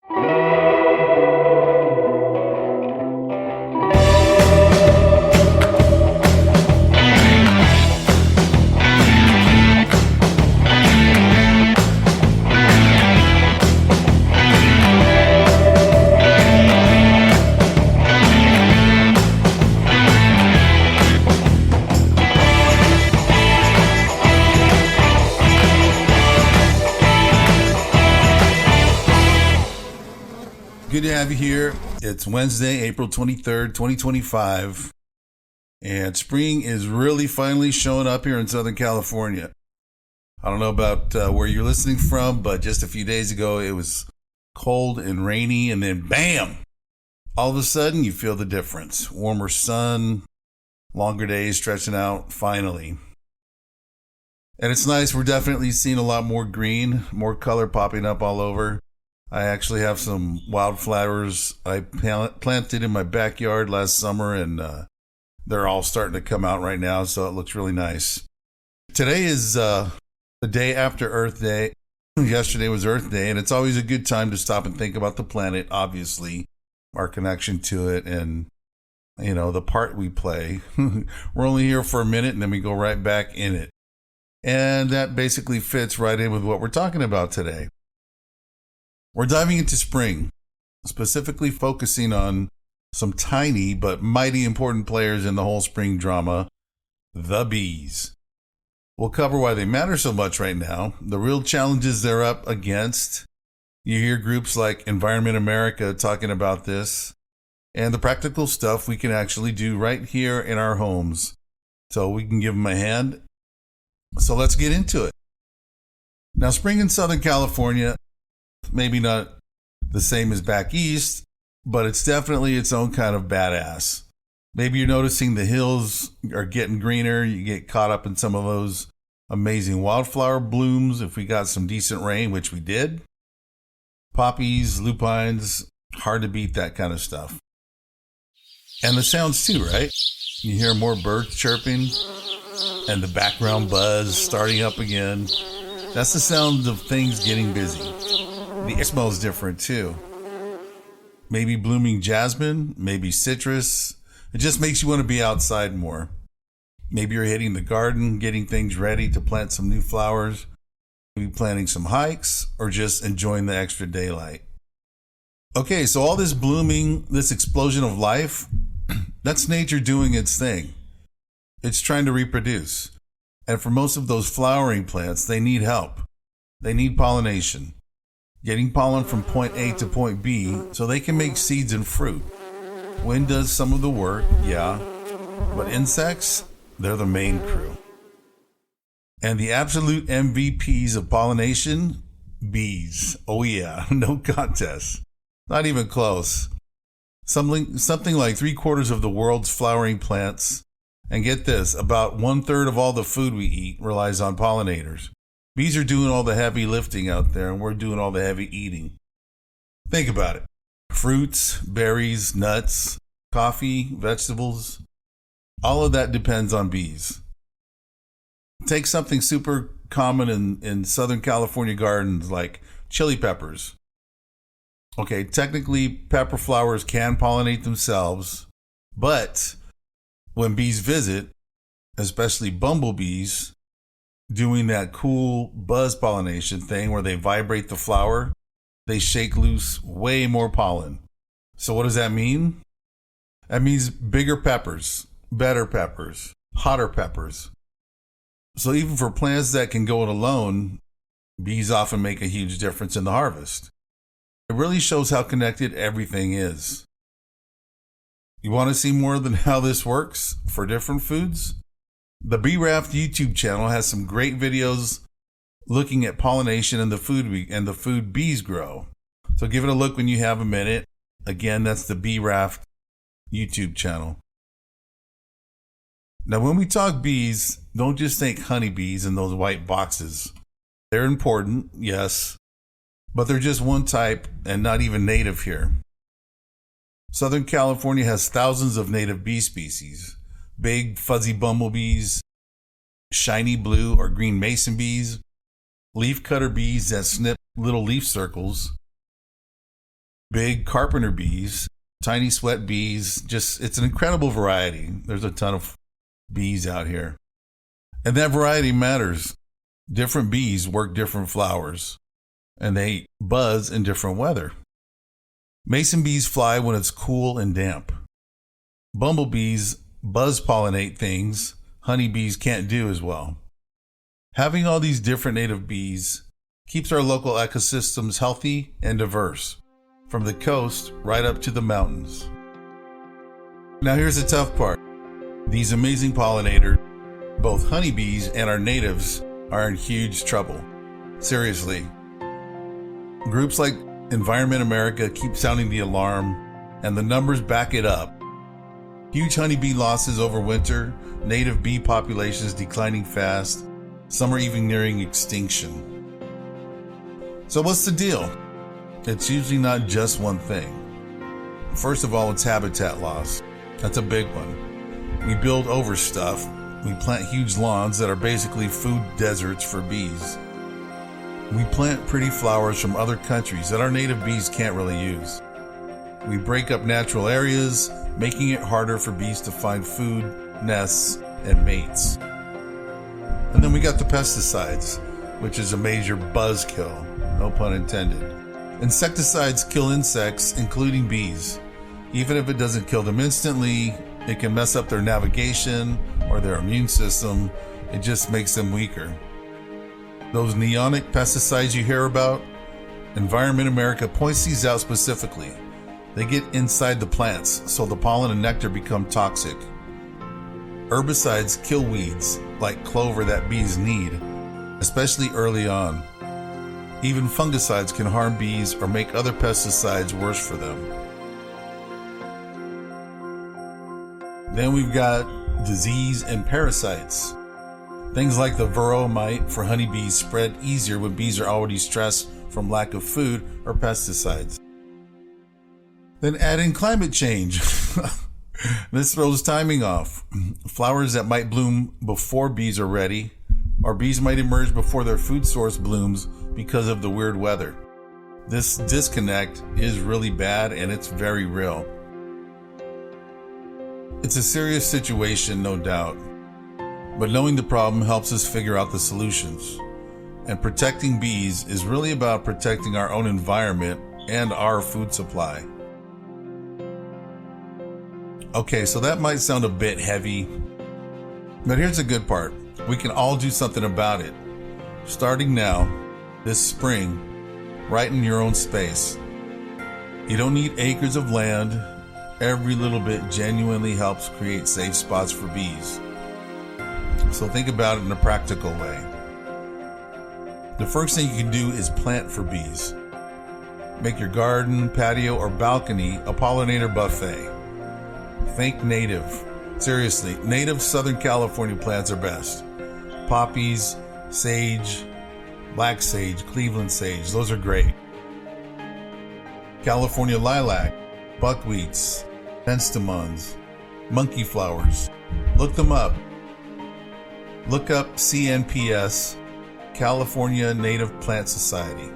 Good to have you here. It's Wednesday, April 23rd, 2025, and spring is really finally showing up here in Southern California. I don't know about where you're listening from, but just a few days ago it was cold and rainy, and then bam! All of a sudden you feel the difference. Warmer sun, longer days stretching out, finally. And it's nice. We're definitely seeing a lot more green, more color popping up all over. I actually have some wildflowers I planted in my backyard last summer, and they're all starting to come out right now, so it looks really nice. Today is the day after Earth Day. Yesterday was Earth Day, and it's always a good time to stop and think about the planet, obviously, our connection to it, and, you know, the part we play. We're only here for a minute, and then we go right back in it. And that basically fits right in with what we're talking about today. We're diving into spring, specifically focusing on some tiny but mighty important players in the whole spring drama, the bees. We'll cover why they matter so much right now, the real challenges they're up against. You hear groups like Environment America talking about this, and the practical stuff we can actually do right here in our homes so we can give them a hand. So let's get into it. Now, spring in Southern California, maybe not the same as back east, but it's definitely its own kind of badass. Maybe you're noticing the hills are getting greener. You get caught up in some of those amazing wildflower blooms if we got some decent rain, which we did. Poppies, lupines, hard to beat that kind of stuff. And the sounds too, right? You hear more birds chirping and the background buzz starting up again. That's the sound of things getting busy. The air smells different too. Maybe blooming jasmine, maybe citrus. It just makes you want to be outside more. Maybe you're hitting the garden, getting things ready to plant some new flowers, maybe planning some hikes, or just enjoying the extra daylight. Okay, so all this blooming, this explosion of life, that's nature doing its thing. It's trying to reproduce. And for most of those flowering plants, they need help. They need pollination. Getting pollen from point A to point B so they can make seeds and fruit. Wind does some of the work, yeah, but insects, they're the main crew. And the absolute MVPs of pollination, bees. Oh yeah, no contest. Not even close. Something like 3/4 of the world's flowering plants, and get this, about 1/3 of all the food we eat relies on pollinators. Bees are doing all the heavy lifting out there, and we're doing all the heavy eating. Think about it. Fruits, berries, nuts, coffee, vegetables, all of that depends on bees. Take something super common in Southern California gardens like chili peppers. Okay, technically pepper flowers can pollinate themselves, but when bees visit, especially bumblebees, doing that cool buzz pollination thing where they vibrate the flower, they shake loose way more pollen. So what does that mean? That means bigger peppers, better peppers, hotter peppers. So even for plants that can go it alone, bees often make a huge difference in the harvest. It really shows how connected everything is. You want to see more than how this works for different foods? The Bee Raft YouTube channel has some great videos looking at pollination and the food bees grow. So give it a look when you have a minute. Again, that's the Bee Raft YouTube channel. Now, when we talk bees, don't just think honeybees in those white boxes. They're important, yes, but they're just one type and not even native here. Southern California has thousands of native bee species. Big fuzzy bumblebees, shiny blue or green mason bees, leafcutter bees that snip little leaf circles, big carpenter bees, tiny sweat bees. Just, it's an incredible variety. There's a ton of bees out here. And that variety matters. Different bees work different flowers, and they buzz in different weather. Mason bees fly when it's cool and damp. Bumblebees buzz pollinate things honeybees can't do as well. Having all these different native bees keeps our local ecosystems healthy and diverse, from the coast right up to the mountains. Now here's the tough part. These amazing pollinators, both honeybees and our natives, are in huge trouble. Seriously. Groups like Environment America keep sounding the alarm, and the numbers back it up. Huge honeybee losses over winter, native bee populations declining fast, some are even nearing extinction. So what's the deal? It's usually not just one thing. First of all, it's habitat loss. That's a big one. We build over stuff. We plant huge lawns that are basically food deserts for bees. We plant pretty flowers from other countries that our native bees can't really use. We break up natural areas, making it harder for bees to find food, nests, and mates. And then we got the pesticides, which is a major buzzkill, no pun intended. Insecticides kill insects, including bees. Even if it doesn't kill them instantly, it can mess up their navigation or their immune system. It just makes them weaker. Those neonic pesticides you hear about, Environment America points these out specifically. They get inside the plants, so the pollen and nectar become toxic. Herbicides kill weeds, like clover that bees need, especially early on. Even fungicides can harm bees or make other pesticides worse for them. Then we've got disease and parasites. Things like the varroa mite for honeybees spread easier when bees are already stressed from lack of food or pesticides. Then add in climate change. This throws timing off. Flowers that might bloom before bees are ready, or bees might emerge before their food source blooms because of the weird weather. This disconnect is really bad, and it's very real. It's a serious situation, no doubt, but knowing the problem helps us figure out the solutions. And protecting bees is really about protecting our own environment and our food supply. Okay, so that might sound a bit heavy, but here's the good part. We can all do something about it. Starting now, this spring, right in your own space. You don't need acres of land. Every little bit genuinely helps create safe spots for bees. So think about it in a practical way. The first thing you can do is plant for bees. Make your garden, patio, or balcony a pollinator buffet. Think native. Seriously, native Southern California plants are best. Poppies, sage, black sage, Cleveland sage, those are great. California lilac, buckwheats, penstemons, monkey flowers. Look them up. Look up CNPS, California Native Plant Society.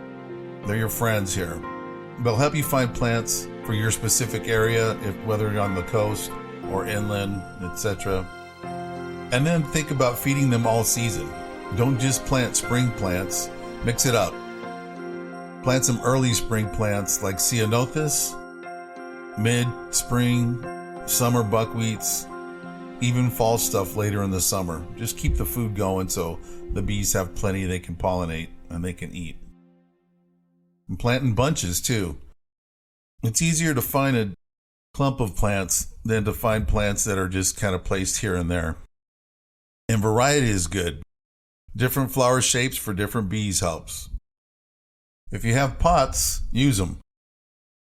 They're your friends here. They'll help you find plants for your specific area, whether you're on the coast or inland, etc. And then think about feeding them all season. Don't just plant spring plants, mix it up. Plant some early spring plants like ceanothus, mid-spring, summer buckwheats, even fall stuff later in the summer. Just keep the food going so the bees have plenty they can pollinate and they can eat. And plant in bunches too. It's easier to find a clump of plants than to find plants that are just kind of placed here and there. And variety is good. Different flower shapes for different bees helps. If you have pots, use them.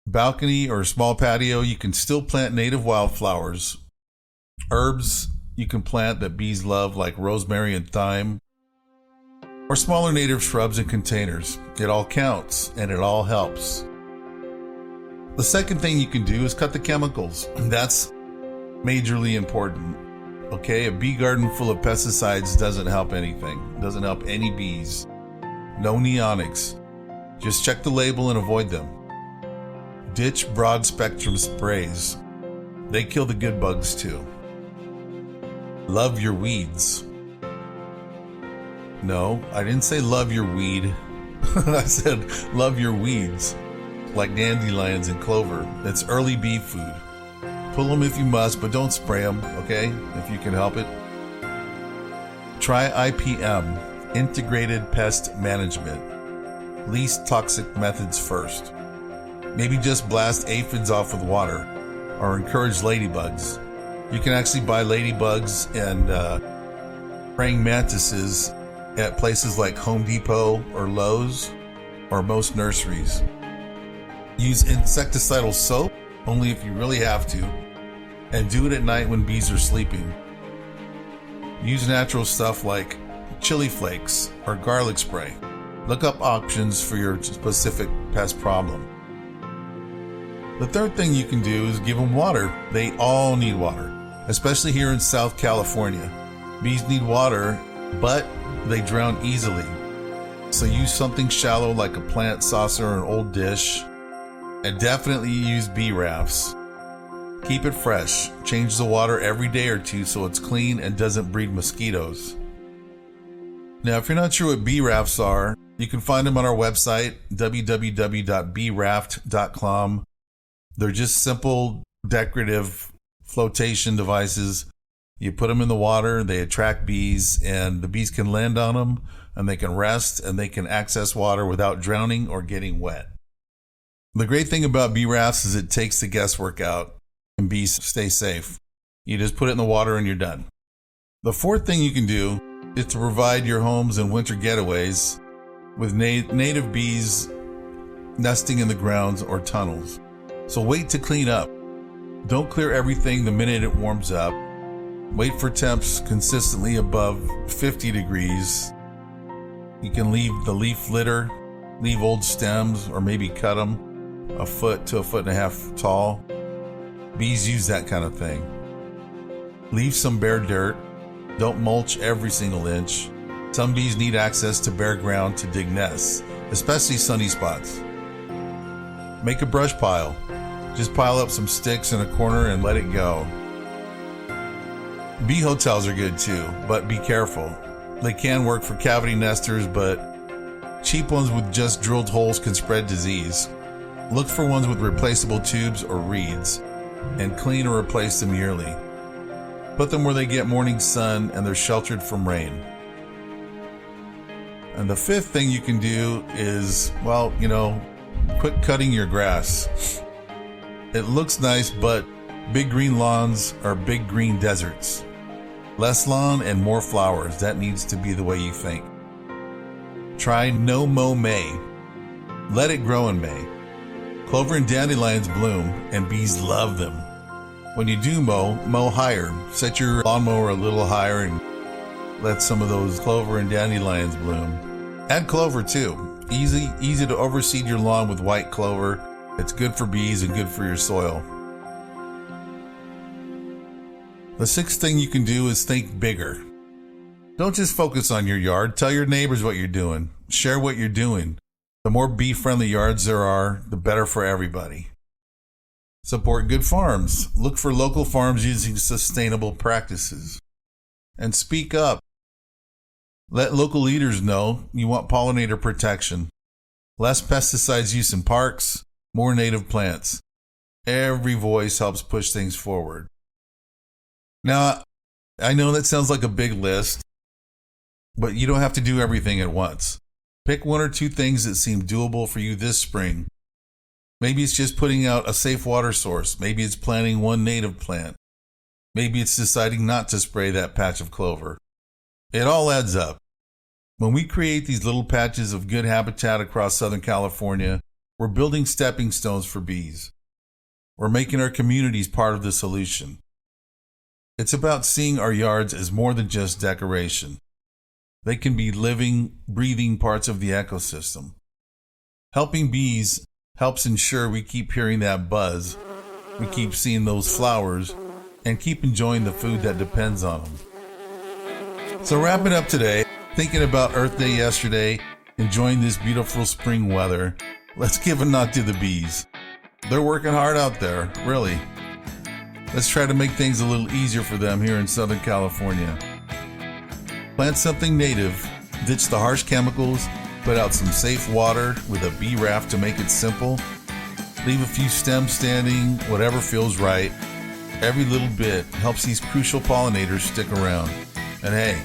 Balcony or small patio, you can still plant native wildflowers. Herbs you can plant that bees love, like rosemary and thyme. Or smaller native shrubs in containers. It all counts and it all helps. The second thing you can do is cut the chemicals. That's majorly important. Okay, a bee garden full of pesticides doesn't help anything. Doesn't help any bees. No neonics. Just check the label and avoid them. Ditch broad spectrum sprays. They kill the good bugs too. Love your weeds. No, I didn't say love your weed. I said love your weeds, like dandelions and clover. It's early bee food. Pull them if you must, but don't spray them, okay? If you can help it. Try IPM, Integrated Pest Management. Least toxic methods first. Maybe just blast aphids off with water, or encourage ladybugs. You can actually buy ladybugs and praying mantises at places like Home Depot or Lowe's or most nurseries. Use insecticidal soap only if you really have to, and do it at night when bees are sleeping. Use natural stuff like chili flakes or garlic spray. Look up options for your specific pest problem. The third thing you can do is give them water. They all need water, especially here in South California. Bees need water, but they drown easily. So use something shallow like a plant saucer or an old dish, and definitely use bee rafts. Keep it fresh. Change the water every day or two so it's clean and doesn't breed mosquitoes. Now, if you're not sure what bee rafts are, you can find them on our website, www.beeraft.com. They're just simple, decorative flotation devices. You put them in the water, they attract bees, and the bees can land on them, and they can rest, and they can access water without drowning or getting wet. The great thing about bee rafts is it takes the guesswork out, and bees stay safe. You just put it in the water and you're done. The fourth thing you can do is to provide your homes and winter getaways with native bees nesting in the grounds or tunnels. So wait to clean up. Don't clear everything the minute it warms up. Wait for temps consistently above 50 degrees. You can leave the leaf litter, leave old stems, or maybe cut them a foot to a foot and a half tall. Bees use that kind of thing. Leave some bare dirt. Don't mulch every single inch. Some bees need access to bare ground to dig nests, especially sunny spots. Make a brush pile. Just pile up some sticks in a corner and let it go. Bee hotels are good too, but be careful. They can work for cavity nesters, but cheap ones with just drilled holes can spread disease. Look for ones with replaceable tubes or reeds, and clean or replace them yearly. Put them where they get morning sun and they're sheltered from rain. And the fifth thing you can do is, quit cutting your grass. It looks nice, but big green lawns are big green deserts. Less lawn and more flowers. That needs to be the way you think. Try no mow May. Let it grow in May. Clover and dandelions bloom, and bees love them. When you do mow higher. Set your lawnmower a little higher and let some of those clover and dandelions bloom. Add clover too. Easy to overseed your lawn with white clover. It's good for bees and good for your soil. The sixth thing you can do is think bigger. Don't just focus on your yard. Tell your neighbors what you're doing. Share what you're doing. The more bee-friendly yards there are, the better for everybody. Support good farms. Look for local farms using sustainable practices. And speak up. Let local leaders know you want pollinator protection. Less pesticides use in parks, more native plants. Every voice helps push things forward. Now, I know that sounds like a big list, but you don't have to do everything at once. Pick one or two things that seem doable for you this spring. Maybe it's just putting out a safe water source. Maybe it's planting one native plant. Maybe it's deciding not to spray that patch of clover. It all adds up. When we create these little patches of good habitat across Southern California, we're building stepping stones for bees. We're making our communities part of the solution. It's about seeing our yards as more than just decoration. They can be living, breathing parts of the ecosystem. Helping bees helps ensure we keep hearing that buzz, we keep seeing those flowers, and keep enjoying the food that depends on them. So wrapping up today, thinking about Earth Day yesterday, enjoying this beautiful spring weather, let's give a nod to the bees. They're working hard out there, really. Let's try to make things a little easier for them here in Southern California. Plant something native, ditch the harsh chemicals, put out some safe water with a bee raft to make it simple. Leave a few stems standing, whatever feels right. Every little bit helps these crucial pollinators stick around. And hey,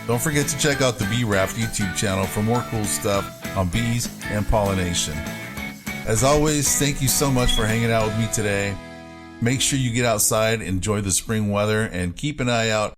don't forget to check out the Bee Raft YouTube channel for more cool stuff on bees and pollination. As always, thank you so much for hanging out with me today. Make sure you get outside, enjoy the spring weather, and keep an eye out